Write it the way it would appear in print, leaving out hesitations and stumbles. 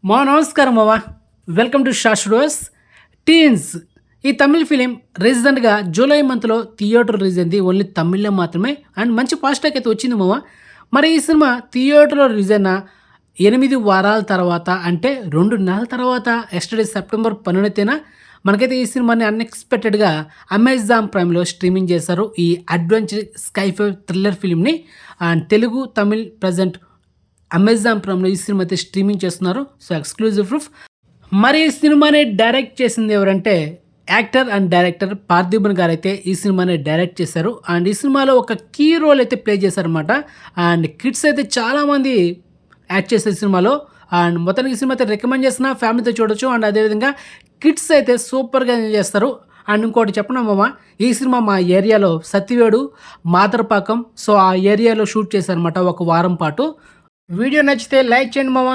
నమస్కారం మామ. Welcome to Shah studios. Teens ఈ తమిళ్ ఫిలిం రీసెంట్గా జూలై మంత్లో థియేటర్ రిలీజ్ అయింది. ఓన్లీ తమిళ్లో మాత్రమే. అండ్ మంచి ఫాస్టాగ్ అయితే వచ్చింది మామ. మరి ఈ సినిమా థియేటర్లో రిలీజ్ అయిన 8 వారాల తర్వాత, అంటే 2 నెలల తర్వాత, ఎస్టర్డే సెప్టెంబర్ 12న మనకైతే ఈ సినిమాని అన్ఎక్స్పెక్టెడ్గా అమెజాన్ ప్రైమ్లో స్ట్రీమింగ్ చేశారు. ఈ అడ్వెంచర్ స్కైఫై థ్రిల్లర్ ఫిలింని and Telugu, Tamil present Amazon ప్రైమ్లో ఈ సినిమా అయితే స్ట్రీమింగ్ చేస్తున్నారు. So exclusive proof. మరి ఈ సినిమాని డైరెక్ట్ చేసింది ఎవరంటే యాక్టర్ అండ్ డైరెక్టర్ పార్థిబన్ గారు అయితే ఈ సినిమాని డైరెక్ట్ చేశారు. అండ్ ఈ సినిమాలో ఒక కీ రోల్ అయితే ప్లే చేశారనమాట. అండ్ కిడ్స్ అయితే చాలామంది యాక్ట్ చేసే సినిమాలో. అండ్ మొత్తానికి ఈ సినిమా అయితే రికమెండ్ చేస్తున్నా, ఫ్యామిలీతో చూడొచ్చు. అండ్ అదేవిధంగా కిడ్స్ అయితే సూపర్గా ఎంజాయ్ చేస్తారు. అండ్ ఇంకోటి చెప్పడం మామ, ఈ సినిమా మా ఏరియాలో సత్తివేడు, మాదరపాకం, సో ఆ ఏరియాలో షూట్ చేశారనమాట ఒక వారం పాటు. వీడియో నచ్చితే లైక్ చేయండి మామ.